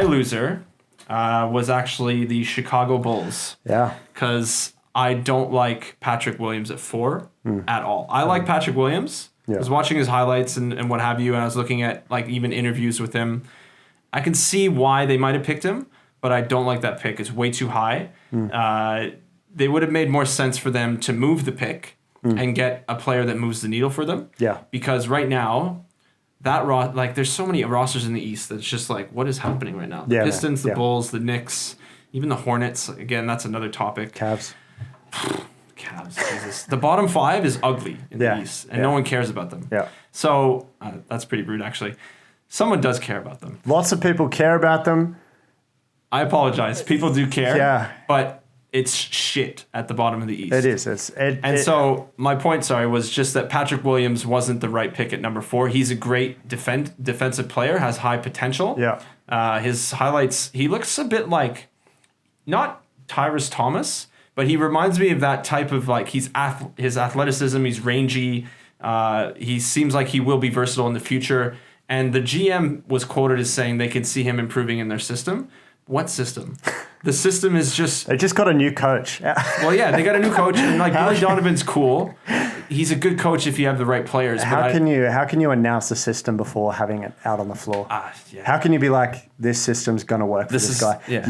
loser was actually the Chicago Bulls. Yeah. Because I don't like Patrick Williams at 4 at all. I like Patrick Williams. Yeah. I was watching his highlights and what have you, and I was looking at like even interviews with him. I can see why they might have picked him, but I don't like that pick. It's way too high. They would have made more sense for them to move the pick and get a player that moves the needle for them. Yeah. Because right now, there's so many rosters in the East that's just like, what is happening right now? The Pistons, the Bulls, the Knicks, even the Hornets. Again, that's another topic. Cavs, Jesus. The bottom 5 is ugly in the East, and no one cares about them. Yeah. So that's pretty rude, actually. Someone does care about them. Lots of people care about them. I apologize. People do care. Yeah. But it's shit at the bottom of the East. It is. So my point, was just that Patrick Williams wasn't the right pick at number 4. He's a great defensive player, has high potential. Yeah. His highlights, he looks a bit like, not Tyrese Thomas, but he reminds me of that type of like, his athleticism, he's rangy. He seems like he will be versatile in the future. And the GM was quoted as saying they could see him improving in their system. What system? The system is just... They just got a new coach. Well, yeah, they got a new coach. And like Billy Donovan's cool. He's a good coach if you have the right players. How can you announce the system before having it out on the floor? Yeah. How can you be like, this system's going to work for this guy? Yeah.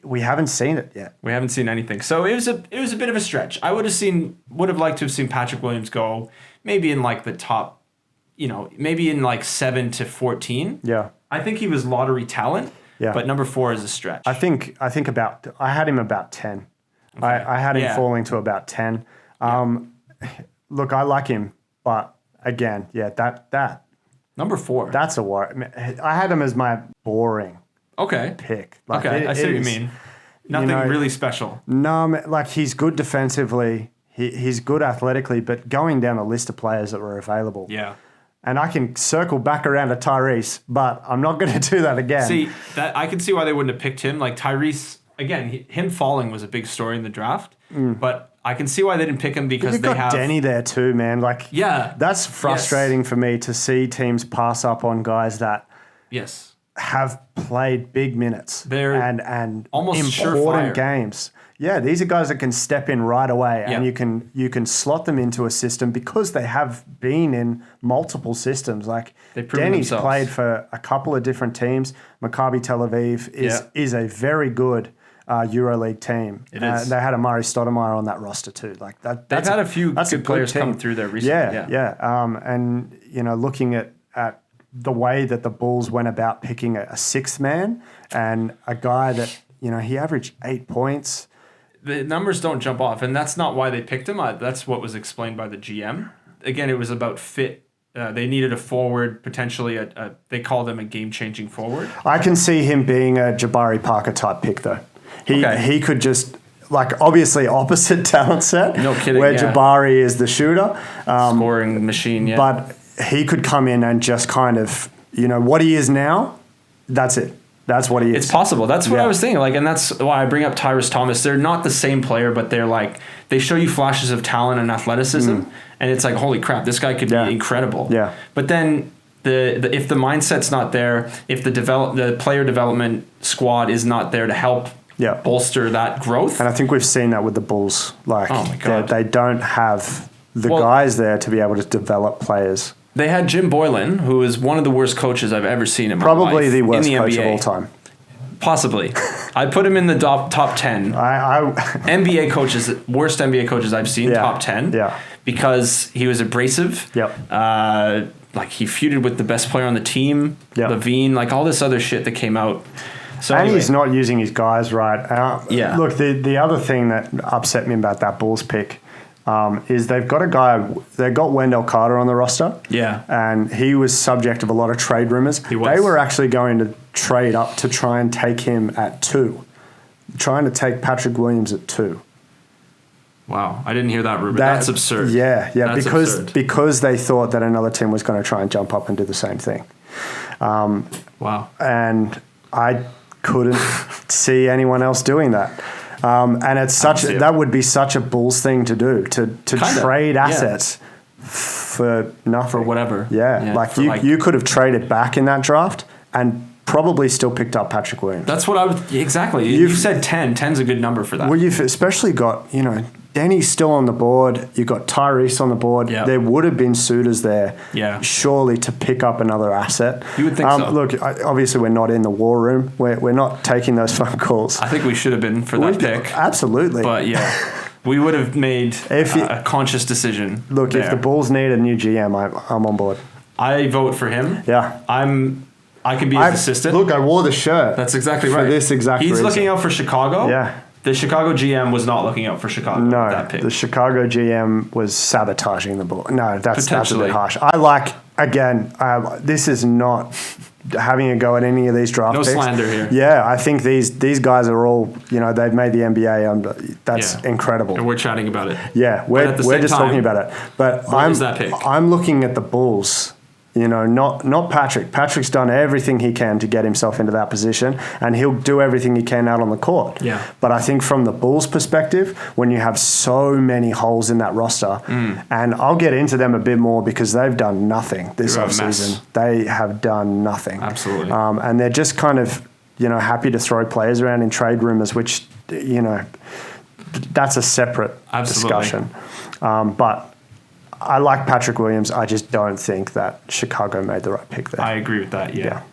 We haven't seen it yet. We haven't seen anything. So it was a bit of a stretch. I would have liked to have seen Patrick Williams go maybe in like the top, maybe in like 7 to 14. Yeah. I think he was lottery talent. Yeah. But number 4 is a stretch. I had him about 10. Okay. I had him falling to about 10. Look, I like him, but again, that number 4. That's a worry. I had him as my boring pick. Like I see what you mean. Nothing really special. No, like he's good defensively. He's good athletically, but going down the list of players that were available. Yeah. And I can circle back around to Tyrese, but I'm not going to do that again. See, that I can see why they wouldn't have picked him. Like Tyrese, again, him falling was a big story in the draft, but I can see why they didn't pick him because they have Denny there too, man. Like, that's frustrating for me to see teams pass up on guys that have played big minutes and almost important games. Yeah, these are guys that can step in right away, and you can slot them into a system because they have been in multiple systems. Like Denny's played for a couple of different teams. Maccabi Tel Aviv is a very good EuroLeague team. It is. They had Amari Stoudemire on that roster too. Like that. They've had a few good players come through there recently. And looking at the way that the Bulls went about picking a sixth man and a guy that he averaged 8 points. The numbers don't jump off, and that's not why they picked him. That's what was explained by the GM. Again, it was about fit. They needed a forward, potentially they called him a game-changing forward. I can see him being a Jabari Parker type pick, though. He could just, like, obviously opposite talent set. No kidding, where Jabari is the shooter. Scoring machine, But he could come in and just kind of, what he is now, that's it. That's what he is. It's possible. That's what I was thinking. Like, and that's why I bring up Tyrese Thomas. They're not the same player, but they're like, they show you flashes of talent and athleticism, and it's like, holy crap, this guy could be incredible. Yeah. But then if the mindset's not there, if the player development squad is not there to help bolster that growth. And I think we've seen that with the Bulls. Like, oh my God. They don't have the guys there to be able to develop players. They had Jim Boylan, who is one of the worst coaches I've ever seen in my life. Probably the worst coach NBA. of all time. Possibly. I put him in the top 10. NBA coaches, worst NBA coaches I've seen, top 10. Yeah. Because he was abrasive. Yep. Like he feuded with the best player on the team, Levine, like all this other shit that came out. So and he's not using his guys right. Look, the other thing that upset me about that Bulls pick is they've got Wendell Carter on the roster. Yeah. And he was subject of a lot of trade rumors. He was. They were actually going to trade up to try and take him at 2. Trying to take Patrick Williams at 2. Wow. I didn't hear that rumor. That's absurd. Yeah. That's absurd. Because they thought that another team was going to try and jump up and do the same thing. Wow. And I couldn't see anyone else doing that. And it's that would be such a Bulls thing to do, to trade assets for nothing. For whatever. Yeah. You could have traded back in that draft and probably still picked up Patrick Williams. That's what I would exactly. You said 10. 10's a good number for that. Well, you've especially got Denny's still on the board. You've got Tyrese on the board. Yep. There would have been suitors there, surely, to pick up another asset. You would think so. Look, obviously we're not in the war room. We're not taking those phone calls. I think we should have been for that pick. Absolutely. But yeah, we would have made a conscious decision. Look, if the Bulls need a new GM, I'm on board. I vote for him. Yeah. I could be his assistant. Look, I wore the shirt. That's exactly right. For this exact reason. He's looking out for Chicago. Yeah. The Chicago GM was not looking out for Chicago. No, with that pick. The Chicago GM was sabotaging the ball. No, that's a bit harsh. I like, again, this is not having a go at any of these draft picks. No slander here. Yeah, I think these guys are all, they've made the NBA. That's incredible. And we're chatting about it. Yeah, we're just talking about it. But what is that pick? I'm looking at the Bulls. Not Patrick. Patrick's done everything he can to get himself into that position, and he'll do everything he can out on the court. Yeah. But I think from the Bulls' perspective, when you have so many holes in that roster, and I'll get into them a bit more because they've done nothing this offseason. They have done nothing. Absolutely. And they're just kind of, happy to throw players around in trade rumors, which, that's a separate discussion. But I like Patrick Williams. I just don't think that Chicago made the right pick there. I agree with that, yeah.